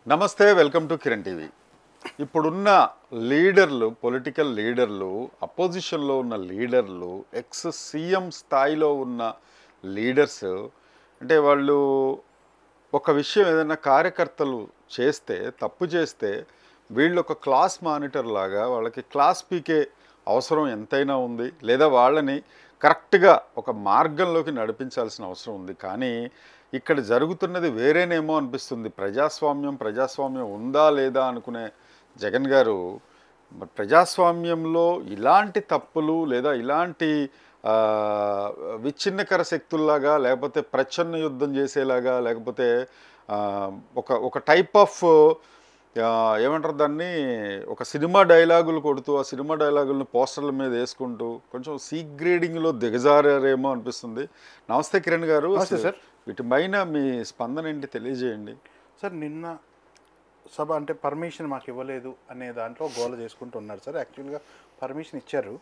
నమస్తే, welcome to Kiran TV. ఇప్పుడున్న లీడర్లు, పొలిటికల్ లీడర్లు, అపోజిషన్లో ఉన్న లీడర్లు, ఎక్స్ సీఎం స్థాయిలో ఉన్న లీడర్స్, అంటే వాళ్ళు ఒక విషయం ఏదైనా కార్యకర్తలు చేస్తే, తప్పు చేస్తే వీళ్ళు ఒక క్లాస్ మానిటర్ లాగా వాళ్ళకి క్లాస్ పీకే అవసరం ఎంతైనా ఉంది, లేదా వాళ్ళని కరెక్ట్గా ఒక మార్గంలోకి నడిపించాల్సిన అవసరం ఉంది. కానీ ఇక్కడ జరుగుతున్నది వేరేనేమో అనిపిస్తుంది. ప్రజాస్వామ్యం ఉందా లేదా అనుకునే జగన్ గారు ప్రజాస్వామ్యంలో ఇలాంటి తప్పులు లేదా ఇలాంటి విచ్ఛిన్నకర శక్తుల్లాగా, లేకపోతే ప్రచ్ఛన్న యుద్ధం చేసేలాగా, లేకపోతే ఒక ఒక టైప్ ఆఫ్ ఏమంటారు దాన్ని, ఒక సినిమా డైలాగులు కొడుతూ ఆ సినిమా డైలాగులను పోస్టర్ల మీద వేసుకుంటూ కొంచెం సీగ్రేడింగ్లో దిగజారేమో అనిపిస్తుంది. నమస్తే కిరణ్ గారు. సార్, వీటిపైన మీ స్పందన ఏంటి తెలియజేయండి. సార్ నిన్న సభ అంటే పర్మిషన్ మాకు ఇవ్వలేదు అనే దాంట్లో గోల చేసుకుంటూ ఉన్నారు సార్. యాక్చువల్గా పర్మిషన్ ఇచ్చారు,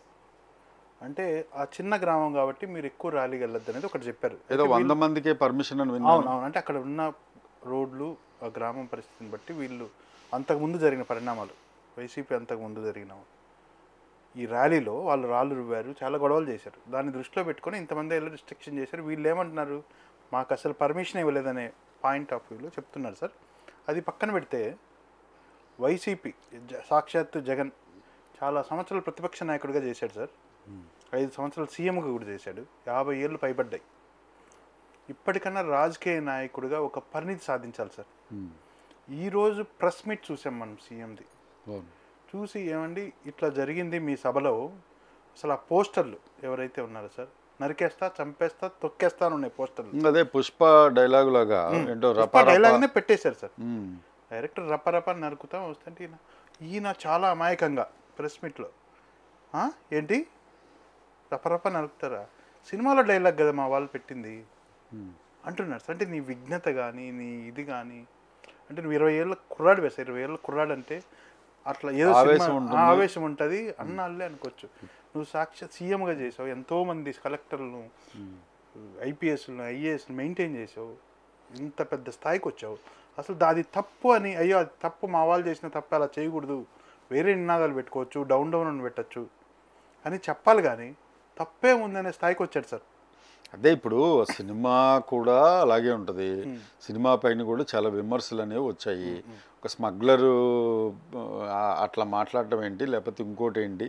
అంటే ఆ చిన్న గ్రామం కాబట్టి మీరు ఎక్కువ ర్యాలీకి వెళ్ళొద్దు అనేది ఒకటి చెప్పారు. ఏదో 100 మందికే పర్మిషన్ అని విన్నాను. అవును, అంటే అక్కడ ఉన్న రోడ్లు, ఆ గ్రామం పరిస్థితిని బట్టి వీళ్ళు అంతకుముందు జరిగిన పరిణామాలు, వైసీపీ అంతకుముందు జరిగిన ఈ ర్యాలీలో వాళ్ళు రాళ్ళు రువ్వారు, చాలా గొడవలు చేశారు. దాన్ని దృష్టిలో పెట్టుకొని ఇంతమంది వెళ్ళి రిస్ట్రిక్షన్ చేశారు. వీళ్ళు ఏమంటున్నారు, మాకు అసలు పర్మిషన్ ఇవ్వలేదనే పాయింట్ ఆఫ్ వ్యూలో చెప్తున్నారు సార్. అది పక్కన పెడితే వైసీపీ సాక్షాత్తు జగన్ చాలా సంవత్సరాలు ప్రతిపక్ష నాయకుడిగా చేశాడు సార్. 5 సంవత్సరాలు సీఎంగా కూడా చేశాడు. 50 ఏళ్ళు పైబడ్డాయి. ఇప్పటికన్నా రాజకీయ నాయకుడిగా ఒక పరిణితి సాధించాలి సార్. ఈరోజు ప్రెస్ మీట్ చూసాం మనం సీఎంది. చూసి ఏమండి ఇట్లా జరిగింది మీ సభలో, అసలు ఆ పోస్టర్లు ఎవరైతే ఉన్నారో సార్, నరికేస్తా, చంపేస్తా, తొక్కేస్తా అని ఉన్నాయి పోస్టర్లు. అదే పుష్ప డైలాగ్ లాగా డైలాగ్నే పెట్టేశారు సార్. డైరెక్టర్ రపరప నరుకుతా వస్తుంటే ఈయన చాలా అమాయకంగా ప్రెస్ మీట్లో ఏంటి రపరప నరుకుతారా, సినిమాలో డైలాగ్ కదా మా వాళ్ళు పెట్టింది అంటున్నారు. అంటే నీ విఘ్నత కానీ, నీ ఇది కానీ, అంటే నువ్వు 20 ఏళ్ళ కుర్రాడు వేసావు. 20 ఏళ్ళ కుర్రాడు అంటే అట్లా ఏదో ఆవేశం ఉంటుంది అన్నాళ్ళే అనుకోవచ్చు. నువ్వు సాక్షాత్ సీఎంగా చేసావు, ఎంతోమంది కలెక్టర్లను, ఐపీఎస్లను, ఐఏఎస్లు మెయింటైన్ చేసావు, ఇంత పెద్ద స్థాయికి వచ్చావు. అసలు అది తప్పు అని, అయ్యో అది తప్పు, మా వాళ్ళు చేసిన తప్పు, అలా చేయకూడదు, వేరే నినాదాలు పెట్టుకోవచ్చు, డౌన్ అని పెట్టచ్చు అని చెప్పాలి. కానీ తప్పే ఉందనే స్థాయికి వచ్చాడు సార్. అదే ఇప్పుడు సినిమా కూడా అలాగే ఉంటుంది. సినిమా పైన కూడా చాలా విమర్శలు అనేవి వచ్చాయి. ఒక స్మగ్లరు అట్లా మాట్లాడటం ఏంటి, లేకపోతే ఇంకోటి ఏంటి,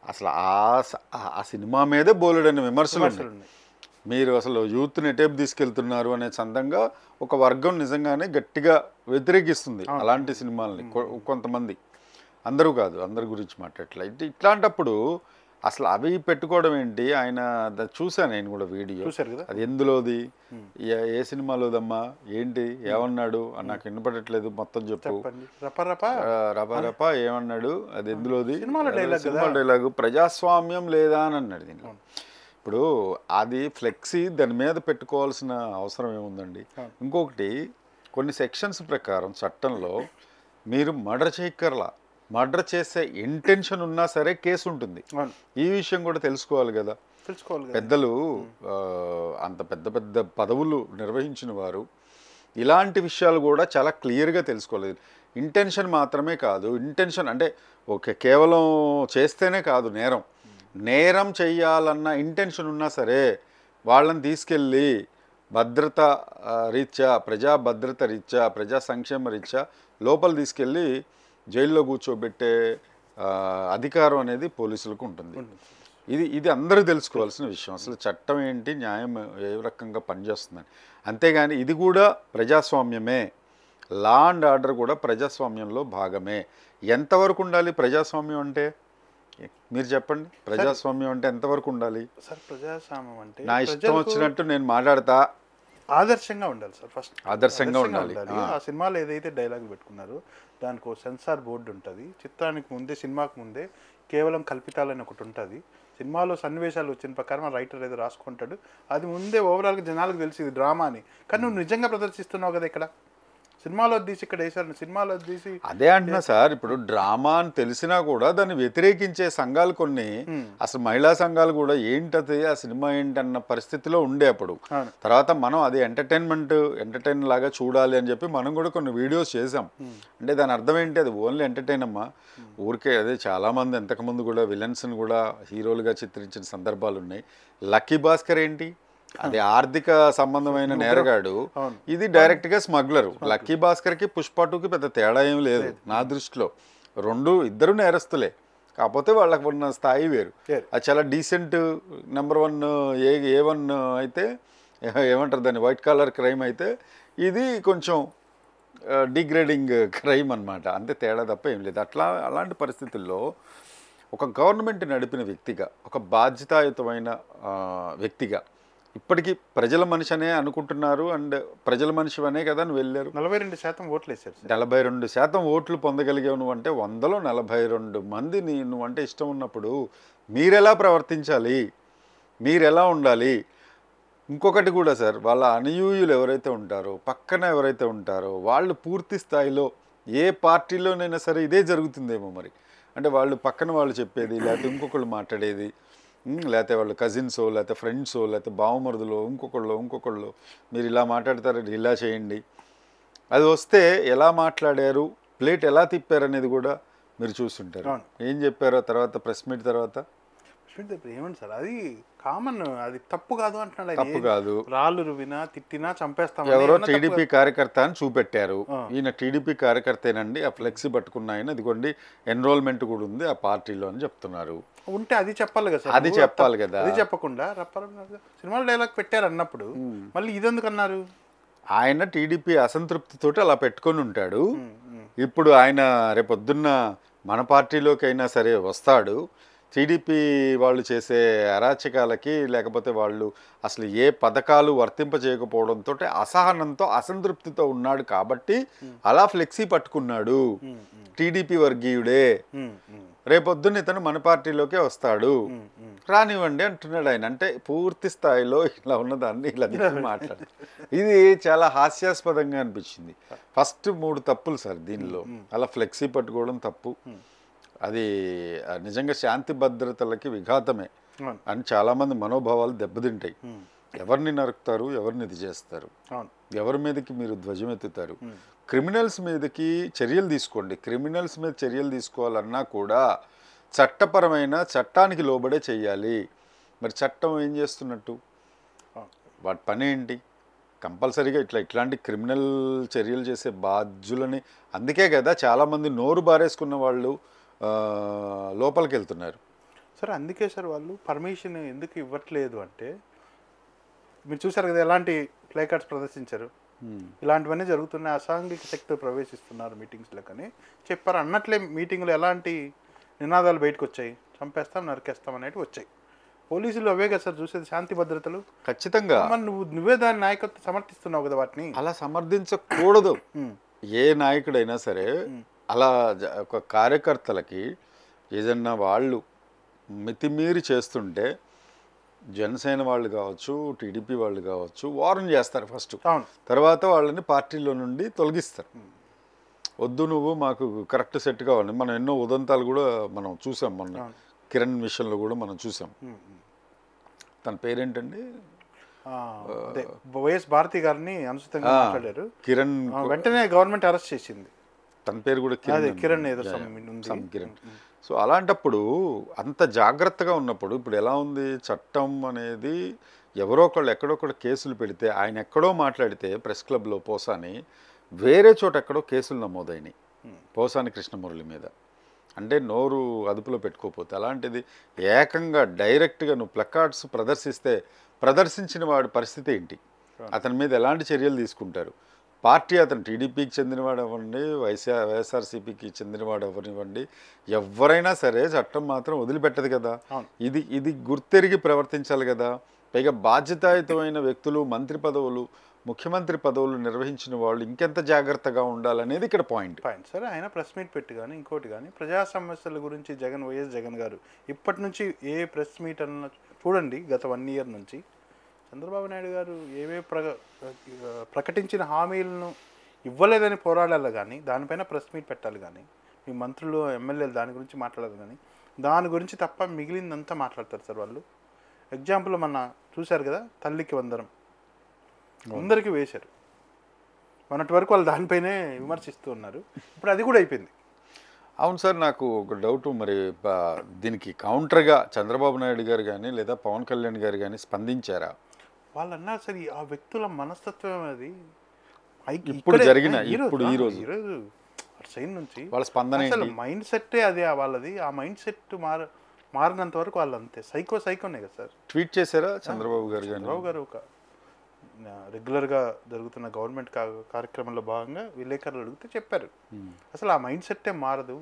అసలు ఆ సినిమా మీదే బోలెడని విమర్శలు ఉన్నాయి. మీరు అసలు యూత్ని ఎటేపు తీసుకెళ్తున్నారు అనే చందంగా ఒక వర్గం నిజంగానే గట్టిగా వ్యతిరేకిస్తుంది అలాంటి సినిమాలని. కొంతమంది, అందరూ కాదు, అందరి గురించి మాట్లాడట్లేదు. ఇట్లాంటప్పుడు అసలు అవి పెట్టుకోవడం ఏంటి? ఆయన చూశాను నేను కూడా వీడియో. చూశారు కదా, అది ఎందులోది, ఏ సినిమాలోదమ్మా, ఏంటి, ఏమన్నాడు నాకు వినపడట్లేదు, మొత్తం చెప్పు. రపరప ఏమన్నాడు, అది ఎందులోది, సినిమా డైలాగు. ప్రజాస్వామ్యం లేదా అని అన్నాడు దీంట్లో. ఇప్పుడు అది ఫ్లెక్సీ దాని మీద పెట్టుకోవాల్సిన అవసరం ఏముందండి? ఇంకొకటి, కొన్ని సెక్షన్స్ ప్రకారం చట్టంలో మీరు మర్డర్ చేసే ఇంటెన్షన్ ఉన్నా సరే కేసు ఉంటుంది. ఈ విషయం కూడా తెలుసుకోవాలి కదా. పెద్దలు, అంత పెద్ద పెద్ద పదవులు నిర్వహించిన వారు ఇలాంటి విషయాలు కూడా చాలా క్లియర్గా తెలుసుకోలేదు. ఇంటెన్షన్ మాత్రమే కాదు, ఇంటెన్షన్ అంటే కేవలం చేస్తేనే కాదు, నేరం చెయ్యాలన్న ఇంటెన్షన్ ఉన్నా సరే వాళ్ళని తీసుకెళ్ళి భద్రత రీత్యా, ప్రజా భద్రత రీత్యా, ప్రజా సంక్షేమ రీత్యా లోపల తీసుకెళ్ళి జైల్లో కూర్చోబెట్టే అధికారం అనేది పోలీసులకు ఉంటుంది. ఇది అందరూ తెలుసుకోవాల్సిన విషయం. అసలు చట్టం ఏంటి, న్యాయం ఏ రకంగా పనిచేస్తుందని. అంతేగాని ఇది కూడా ప్రజాస్వామ్యమే, లా అండ్ ఆర్డర్ కూడా ప్రజాస్వామ్యంలో భాగమే. ఎంతవరకు ఉండాలి ప్రజాస్వామ్యం అంటే? మీరు చెప్పండి, ప్రజాస్వామ్యం అంటే ఎంతవరకు ఉండాలి సార్? ప్రజాస్వామ్యం అంటే నా ఇష్టం వచ్చినట్టు నేను మాట్లాడతా, ఆదర్శంగా ఉండాలి సార్. ఫస్ట్ ఆదర్శంగా ఉండాలి. ఆ సినిమాలో ఏదైతే డైలాగ్ పెట్టుకున్నారో దానికి ఒక సెన్సార్ బోర్డు ఉంటుంది. చిత్రానికి ముందే, సినిమాకి ముందే కేవలం కల్పితాలని ఒకటి ఉంటుంది. సినిమాలో సన్నివేశాలు వచ్చిన ప్రకారం రైటర్ ఏదో రాసుకుంటాడు, అది ముందే ఓవరాల్గా జనాలకు తెలిసి ఇది డ్రామా అని. కానీ నువ్వు నిజంగా ప్రదర్శిస్తున్నావు కదా ఇక్కడ. సినిమాలో తీసి ఇక్కడ వేసారు, సినిమాలో తీసి అదే అంటున్నా సార్. ఇప్పుడు డ్రామా అని తెలిసినా కూడా దాన్ని వ్యతిరేకించే సంఘాలు కొన్ని, అసలు మహిళా సంఘాలు కూడా ఏంటది ఆ సినిమా ఏంటన్న పరిస్థితిలో ఉండే అప్పుడు. తర్వాత మనం అది ఎంటర్టైన్ లాగా చూడాలి అని చెప్పి మనం కూడా కొన్ని వీడియోస్ చేసాం. అంటే దాని అర్థం ఏంటి, అది ఓన్లీ ఎంటర్టైన్ అమ్మా, ఊరికే అదే. చాలామంది ఎంతకుముందు కూడా విలన్స్ని కూడా హీరోలుగా చిత్రించిన సందర్భాలు ఉన్నాయి. లక్కీ భాస్కర్ ఏంటి, అది ఆర్థిక సంబంధమైన నేరగాడు, ఇది డైరెక్ట్ గా స్మగ్లరు. లక్కీ భాస్కర్ కి పుష్ప 2కి పెద్ద తేడా ఏం లేదు నా దృష్టిలో. ఇద్దరు నేరస్తులే, కాకపోతే వాళ్ళకు ఉన్న స్థాయి వేరు. అది చాలా డీసెంట్ నెంబర్ 1 A1 అయితే ఏమంటారు దాన్ని, వైట్ కాలర్ క్రైమ్ అయితే ఇది కొంచెం డిగ్రేడింగ్ క్రైమ్ అనమాట. అంతే తేడా తప్ప ఏం లేదు. అలాంటి పరిస్థితుల్లో ఒక గవర్నమెంట్ నడిపిన వ్యక్తిగా, ఒక బాధ్యతాయుతమైన వ్యక్తిగా, ఇప్పటికీ ప్రజల మనిషి అనే అనుకుంటున్నారు. అండ్ ప్రజల మనిషి అనే కదా నువ్వు వెళ్ళారు. 42% ఓట్లు వేశారు. 42% ఓట్లు పొందగలిగావు నువ్వు అంటే, 100లో 42 మందిని నువ్వంటే ఇష్టం ఉన్నప్పుడు మీరెలా ప్రవర్తించాలి, మీరెలా ఉండాలి? ఇంకొకటి కూడా సార్, వాళ్ళ అనుయూయులు ఎవరైతే ఉంటారో, పక్కన ఎవరైతే ఉంటారో, వాళ్ళు పూర్తి స్థాయిలో ఏ పార్టీలోనైనా సరే ఇదే జరుగుతుందేమో మరి. అంటే వాళ్ళు పక్కన వాళ్ళు చెప్పేది, లేకపోతే ఇంకొకళ్ళు మాట్లాడేది, లేకపోతే వాళ్ళు కజిన్సో, లేకపోతే ఫ్రెండ్సో, లేకపోతే బావమరుదులో ఇంకొకళ్ళు మీరు ఇలా మాట్లాడతారు, ఇలా చేయండి. అది వస్తే ఎలా మాట్లాడారు, ప్లేట్ ఎలా తిప్పారు అనేది కూడా మీరు చూస్తుంటారు. ఏం చెప్పారో తర్వాత ప్రెస్ మీట్ తర్వాత ఏమండి సార్, అది కామన్, అది తప్పు కాదు అంటున్నాడు. తప్పు కాదు, రాళ్ళు రువినా తిట్టినా చంపేస్తాం. ఎవరో టీడీపీ కార్యకర్త అని చూపెట్టారు. ఈయన టీడీపీ కార్యకర్తేనండి, ఆ ఫ్లెక్సీ పట్టుకున్న ఆయన, అదిగోండి ఎన్రోల్మెంట్ కూడా ఉంది ఆ పార్టీలో అని చెప్తున్నారు. ఉంటే అది చెప్పాలి కదా సార్, అది చెప్పాలి కదా. అది చెప్పకుండా సినిమాలో డైలాగ్ పెట్టారు అన్నప్పుడు మళ్ళీ ఇదెందుకు అన్నారు? ఆయన టీడీపీ అసంతృప్తితోటి అలా పెట్టుకొని ఉంటాడు. ఇప్పుడు ఆయన రేపొద్దున్న మన పార్టీలోకి అయినా సరే వస్తాడు. టీడీపీ వాళ్ళు చేసే అరాచకాలకి, లేకపోతే వాళ్ళు అసలు ఏ పథకాలు వర్తింపజేయకపోవడంతో అసహనంతో, అసంతృప్తితో ఉన్నాడు కాబట్టి అలా ఫ్లెక్సీ పట్టుకున్నాడు. టీడీపీ వర్గీయుడే, రేపొద్దున్న ఇతను మన పార్టీలోకే వస్తాడు, రానివ్వండి అంటున్నాడు ఆయన. అంటే పూర్తి స్థాయిలో ఇలా ఉన్నదాన్ని ఇలా మాట్లాడు. ఇది చాలా హాస్యాస్పదంగా అనిపించింది. ఫస్ట్ 3 తప్పులు సార్ దీనిలో. అలా ఫ్లెక్సీ పట్టుకోవడం తప్పు, అది నిజంగా శాంతి భద్రతలకి విఘాతమే అని చాలామంది మనోభావాలు దెబ్బతింటాయి. ఎవరిని నరుకుతారు, ఎవరిని ఇది చేస్తారు, ఎవరి మీదకి మీరు ధ్వజం ఎత్తుతారు. క్రిమినల్స్ మీదకి చర్యలు తీసుకోండి. క్రిమినల్స్ మీద చర్యలు తీసుకోవాలన్నా కూడా చట్టపరమైన, చట్టానికి లోబడే చెయ్యాలి. మరి చట్టం ఏం చేస్తున్నట్టు, వాటి పని ఏంటి? కంపల్సరీగా ఇట్లాంటి క్రిమినల్ చర్యలు చేసే బాధ్యులని, అందుకే కదా చాలామంది నోరు బారేసుకున్న వాళ్ళు లోపలికి వెళ్తున్నారు. సరే, అందుకే సార్ వాళ్ళు పర్మిషన్ ఎందుకు ఇవ్వట్లేదు అంటే, మీరు చూసారు కదా ఎలాంటి ప్లే కార్డ్స్ ప్రదర్శించారు, ఇలాంటివన్నీ జరుగుతున్నాయి, అసాంఘిక శక్తులు ప్రవేశిస్తున్నారు మీటింగ్స్లో కానీ చెప్పారు. అన్నట్లే మీటింగ్లో ఎలాంటి నినాదాలు బయటకు వచ్చాయి, చంపేస్తాం, నరికేస్తాం అనేవి వచ్చాయి. పోలీసులు అవే కదా సార్ చూసేది, శాంతి భద్రతలు. ఖచ్చితంగా నువ్వే దాని నాయకత్వం సమర్థిస్తున్నావు కదా. వాటిని అలా సమర్థించకూడదు. ఏ నాయకుడైనా సరే అలా ఒక కార్యకర్తలకి ఏదన్నా వాళ్ళు మితిమీరి చేస్తుంటే, జనసేన వాళ్ళు కావచ్చు, టీడీపీ వాళ్ళు కావచ్చు, వార్న్ చేస్తారు ఫస్ట్. తర్వాత వాళ్ళని పార్టీలో నుండి తొలగిస్తారు. వద్దు, నువ్వు మాకు కరెక్ట్ సెట్ కావాలి. మనం ఎన్నో ఉదంతాలు కూడా మనం చూసాం. మొన్న కిరణ్ మిషన్లో కూడా మనం చూసాం. తన పేరేంటండి, వైఎస్ భారతి గారిని అనుచితంగా మాట్లాడారు. కిరణ్ వెంటనే గవర్నమెంట్ అరెస్ట్ చేసింది. తన పేరు కూడా కిరణ్. కిరణ్. సో అలాంటప్పుడు అంత జాగ్రత్తగా ఉన్నప్పుడు, ఇప్పుడు ఎలా ఉంది చట్టం అనేది, ఎవరో ఒకళ్ళు ఎక్కడొక్కడ కేసులు పెడితే, ఆయన ఎక్కడో మాట్లాడితే ప్రెస్ క్లబ్లో పోసాని, వేరే చోట ఎక్కడో కేసులు నమోదైనాయి పోసాని కృష్ణమురళి మీద. అంటే నోరు అదుపులో పెట్టుకోకపోతే, అలాంటిది ఏకంగా డైరెక్ట్గా నువ్వు ప్లకార్డ్స్ ప్రదర్శించిన వాడి పరిస్థితి ఏంటి, అతని మీద ఎలాంటి చర్యలు తీసుకుంటారు? పార్టీ అతను టీడీపీకి చెందినవాడు అవ్వండి, వైఎస్ఆర్సీపీకి చెందినవాడు అవ్వనివ్వండి, ఎవరైనా సరే చట్టం మాత్రం వదిలిపెట్టదు కదా. ఇది గుర్తెరిగి ప్రవర్తించాలి కదా. పైగా బాధ్యతాయుతమైన వ్యక్తులు, మంత్రి పదవులు, ముఖ్యమంత్రి పదవులు నిర్వహించిన వాళ్ళు ఇంకెంత జాగ్రత్తగా ఉండాలనేది ఇక్కడ పాయింట్. సరే, ఆయన ప్రెస్ మీట్ పెట్టి కానీ ఇంకోటి కానీ ప్రజా సమస్యల గురించి వైఎస్ జగన్ గారు ఇప్పటి నుంచి ఏ ప్రెస్ మీట్ అన్న చూడండి, గత 1 year నుంచి చంద్రబాబు నాయుడు గారు ఏవే ప్రకటించిన హామీలను ఇవ్వలేదని పోరాడాలి కానీ దానిపైన ప్రెస్ మీట్ పెట్టాలి కానీ మీ మంత్రులు ఎమ్మెల్యేలు దాని గురించి మాట్లాడాలి కానీ దాని గురించి తప్ప మిగిలిందంతా మాట్లాడతారు సార్ వాళ్ళు. ఎగ్జాంపుల్ మొన్న చూశారు కదా తల్లికి వందనం అందరికీ వేశారు, మొన్నటి వరకు వాళ్ళు దానిపైనే విమర్శిస్తూ ఉన్నారు, ఇప్పుడు అది కూడా అయిపోయింది. అవును సార్, నాకు ఒక డౌట్, మరి దీనికి కౌంటర్గా చంద్రబాబు నాయుడు గారు కానీ లేదా పవన్ కళ్యాణ్ గారు కానీ స్పందించారా? వాళ్ళు అన్నారు సరే ఆ వ్యక్తుల మనస్తత్వం అది ఇప్పుడు జరిగిన ఈరోజు సైన్ నుంచి వాళ్ళ స్పందన అసలు మైండ్ సెట్టే అదే వాళ్ళది. ఆ మైండ్ సెట్ మారినంత వరకు వాళ్ళు అంతే సైకోనే కదా సార్. ట్వీట్ చేశారా చంద్రబాబు గారు? చంద్రబాబు గారు ఒక రెగ్యులర్గా జరుగుతున్న గవర్నమెంట్ కార్యక్రమంలో భాగంగా విలేకరులు అడిగితే చెప్పారు అసలు ఆ మైండ్ సెట్టే మారదు,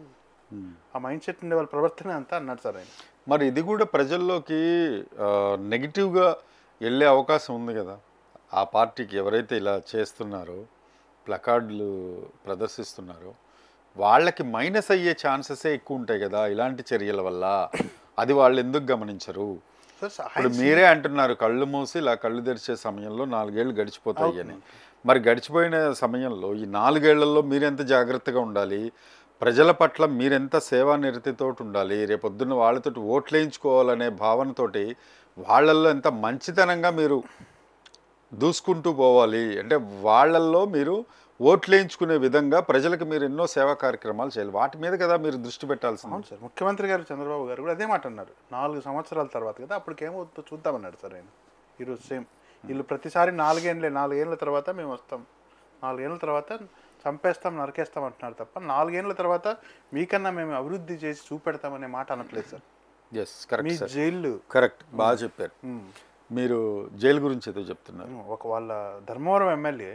ఆ మైండ్ సెట్ ఉండే వాళ్ళ ప్రవర్తన అంతా అన్నాడు సార్ ఆయన. మరి ఇది కూడా ప్రజల్లోకి నెగిటివ్గా వెళ్ళే అవకాశం ఉంది కదా, ఆ పార్టీకి ఎవరైతే ఇలా చేస్తున్నారో ప్లకార్డులు ప్రదర్శిస్తున్నారో వాళ్ళకి మైనస్ అయ్యే ఛాన్సెసే ఎక్కువ ఉంటాయి కదా ఇలాంటి చర్యల వల్ల. అది వాళ్ళు ఎందుకు గమనించరు? ఇప్పుడు మీరే అంటున్నారు కళ్ళు మూసి ఇలా కళ్ళు తెరిచే సమయంలో 4 ఏళ్ళు గడిచిపోతాయి అని. మరి గడిచిపోయిన సమయంలో ఈ 4 ఏళ్లలో మీరెంత జాగ్రత్తగా ఉండాలి, ప్రజల పట్ల మీరెంత సేవానిరతితో ఉండాలి, రేపొద్దున్న వాళ్ళతోటి ఓట్లు వేయించుకోవాలనే భావనతోటి వాళ్ళల్లో ఎంత మంచితనంగా మీరు దూసుకుంటూ పోవాలి, అంటే వాళ్ళల్లో మీరు ఓట్లు వేయించుకునే విధంగా ప్రజలకు మీరు ఎన్నో సేవా కార్యక్రమాలు చేయాలి. వాటి మీద కదా మీరు దృష్టి పెట్టాల్సింది. అవును సార్, ముఖ్యమంత్రి గారు చంద్రబాబు గారు కూడా అదే మాట అన్నారు 4 సంవత్సరాల తర్వాత కదా, అప్పటికేమవుతుందో చూద్దామన్నాడు సార్ ఆయన. ఈరోజు సేమ్ వీళ్ళు ప్రతిసారి 4 ఏళ్ళ తర్వాత మేము వస్తాం, 4 ఏళ్ళ తర్వాత చంపేస్తాం నరికేస్తాం అంటున్నారు తప్ప 4 ఏళ్ళ తర్వాత మీకన్నా మేము అభివృద్ధి చేసి చూపెడతామనే మాట అనట్లేదు సార్. ఎస్ కరెక్ట్ సార్, జైళ్ళు కరెక్ట్ బాగా చెప్పారు. మీరు జైలు గురించి ఏదో చెప్తున్నారు. ఒక వాళ్ళ ధర్మవరం ఎమ్మెల్యే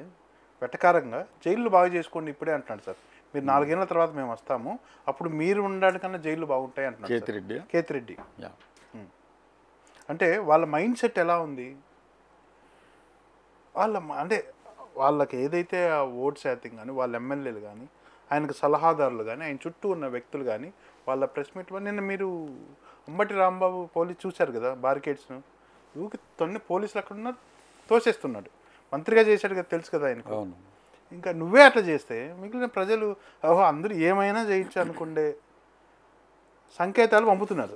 వెటకారంగా జైళ్ళు బాగు చేసుకోండి ఇప్పుడే అంటున్నాడు సార్. మీరు 4 ఏళ్ళ తర్వాత మేము వస్తాము, అప్పుడు మీరు ఉండడానికి కన్నా జైళ్ళు బాగుంటాయి అంటున్నారు. కేతిరెడ్డి అంటే వాళ్ళ మైండ్ సెట్ ఎలా ఉంది, అంటే వాళ్ళకి ఏదైతే ఆ ఓట్ శాతం కానీ వాళ్ళ ఎమ్మెల్యేలు కానీ ఆయనకు సలహాదారులు కానీ ఆయన చుట్టూ ఉన్న వ్యక్తులు కానీ వాళ్ళ ప్రెస్ మీట్ నిన్న మీరు అంబటి రాంబాబు పోలీస్ చూశారు కదా బారికేడ్స్ను తొన్ని పోలీసులు అక్కడ ఉన్నారు తోసేస్తున్నాడు, మంత్రిగా చేశాడు కదా తెలుసు కదా ఆయనకు. ఇంకా నువ్వే అట్లా చేస్తే మిగిలిన ప్రజలు ఓహో అందరూ ఏమైనా చేయొచ్చు అనుకుండే సంకేతాలు పంపుతున్నారు.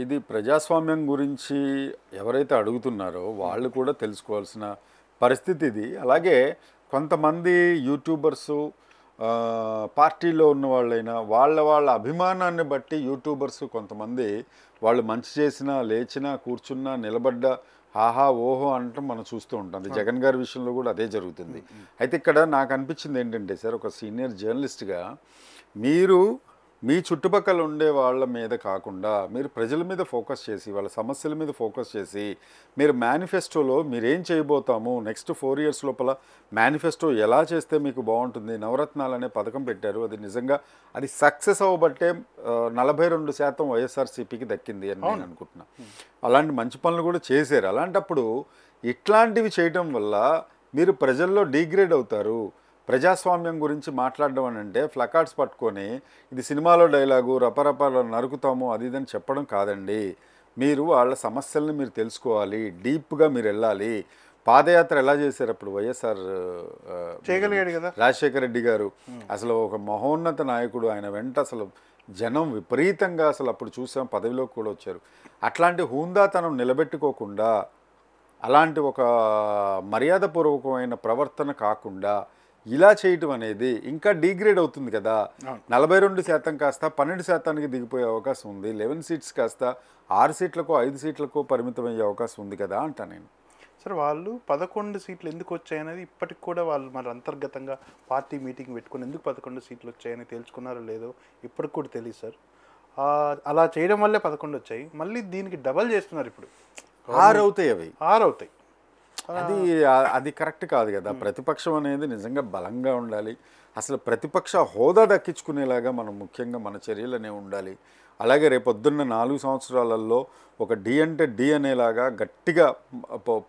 ఇది ప్రజాస్వామ్యం గురించి ఎవరైతే అడుగుతున్నారో వాళ్ళు కూడా తెలుసుకోవాల్సిన పరిస్థితి ఇది. అలాగే కొంతమంది యూట్యూబర్సు పార్టీలో ఉన్న వాళ్ళైనా వాళ్ళ అభిమానాన్ని బట్టి యూట్యూబర్స్ కొంతమంది వాళ్ళు మంచి చేసినా లేచినా కూర్చున్నా నిలబడ్డా ఆహా ఓహో అంటాం మనం చూస్తూ ఉంటాం. జగన్ గారి విషయంలో కూడా అదే జరుగుతుంది. అయితే ఇక్కడ నాకు అనిపించింది ఏంటంటే సార్, ఒక సీనియర్ జర్నలిస్ట్గా మీరు మీ చుట్టుపక్కల ఉండే వాళ్ళ మీద కాకుండా మీరు ప్రజల మీద ఫోకస్ చేసి వాళ్ళ సమస్యల మీద ఫోకస్ చేసి మీరు మేనిఫెస్టోలో మీరేం చేయబోతాము నెక్స్ట్ 4 years లోపల మేనిఫెస్టో ఎలా చేస్తే మీకు బాగుంటుంది, నవరత్నాలు అనే పథకం పెట్టారు. అది నిజంగా అది సక్సెస్ అవ్వబట్టే 42% వైఎస్ఆర్సీపీకి దక్కింది అని నేను అనుకుంటున్నా. అలాంటి మంచి పనులు కూడా చేశారు. అలాంటప్పుడు ఇట్లాంటివి చేయటం వల్ల మీరు ప్రజల్లో డీగ్రేడ్ అవుతారు. ప్రజాస్వామ్యం గురించి మాట్లాడడం అని అంటే ప్లకార్డ్స్ పట్టుకొని ఇది సినిమాలో డైలాగు రపరపాలు నరుకుతాము అది ఇదని చెప్పడం కాదండి. మీరు వాళ్ళ సమస్యలను మీరు తెలుసుకోవాలి, డీప్గా మీరు వెళ్ళాలి. పాదయాత్ర ఎలా చేశారు అప్పుడు వైఎస్ఆర్ చేయగలిగాడు కదా రాజశేఖర రెడ్డి గారు, అసలు ఒక మహోన్నత నాయకుడు, ఆయన వెంట అసలు జనం విపరీతంగా అసలు అప్పుడు చూసాం, పదవిలోకి కూడా వచ్చారు. అట్లాంటి హూందాతనం నిలబెట్టుకోకుండా అలాంటి ఒక మర్యాదపూర్వకమైన ప్రవర్తన కాకుండా ఇలా చేయటం అనేది ఇంకా డీగ్రేడ్ అవుతుంది కదా. 42% కాస్త 12% దిగిపోయే అవకాశం ఉంది. 11 seats కాస్త 6 సీట్లకో 5 సీట్లకో పరిమితం అయ్యే అవకాశం ఉంది కదా అంటా నేను. సార్ వాళ్ళు 11 సీట్లు ఎందుకు వచ్చాయనేది ఇప్పటికి కూడా వాళ్ళు మరి అంతర్గతంగా పార్టీ మీటింగ్ పెట్టుకుని ఎందుకు 11 సీట్లు వచ్చాయని తేల్చుకున్నారో లేదో ఇప్పటికి కూడా తెలియదు సార్. అలా చేయడం వల్లే 11 వచ్చాయి. మళ్ళీ దీనికి డబల్ చేస్తున్నారు ఇప్పుడు 6 అవుతాయి, అవి 6 అవుతాయి. అది కరెక్ట్ కాదు కదా. ప్రతిపక్షం అనేది నిజంగా బలంగా ఉండాలి. అసలు ప్రతిపక్ష హోదా దక్కించుకునేలాగా మనం ముఖ్యంగా మన చర్యలు అనేవి ఉండాలి. అలాగే రేపొద్దున్న 4 సంవత్సరాలలో ఒక డి అంటే డి అనేలాగా గట్టిగా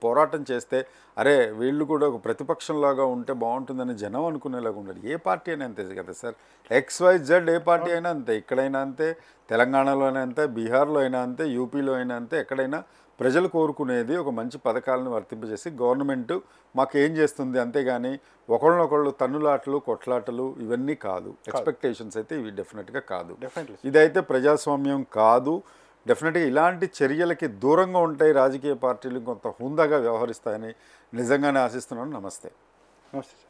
పోరాటం చేస్తే అరే వీళ్ళు కూడా ఒక ప్రతిపక్షంలాగా ఉంటే బాగుంటుందని జనం అనుకునేలాగా ఉండాలి. ఏ పార్టీ అయినా అంతే కదా సార్, XYZ ఏ పార్టీ అయినా అంతే, ఇక్కడైనా అంతే, తెలంగాణలో అయినా అంతే, బీహార్లో అయినా అంతే, యూపీలో అయినా అంతే, ఎక్కడైనా ప్రజలు కోరుకునేది ఒక మంచి పథకాలను వర్తింపజేసి గవర్నమెంట్ మాకేం చేస్తుంది, అంతేగాని ఒకళ్ళనొకళ్ళు తన్నులాటలు కొట్లాటలు ఇవన్నీ కాదు. ఎక్స్పెక్టేషన్స్ అయితే ఇవి డెఫినెట్గా కాదు. ఇదైతే ప్రజాస్వామ్యం కాదు. డెఫినెట్గా ఇలాంటి చర్యలకి దూరంగా ఉంటాయి రాజకీయ పార్టీలు, కొంత హుందాగా వ్యవహరిస్తాయని నిజంగానే ఆశిస్తున్నాను. నమస్తే. నమస్తే.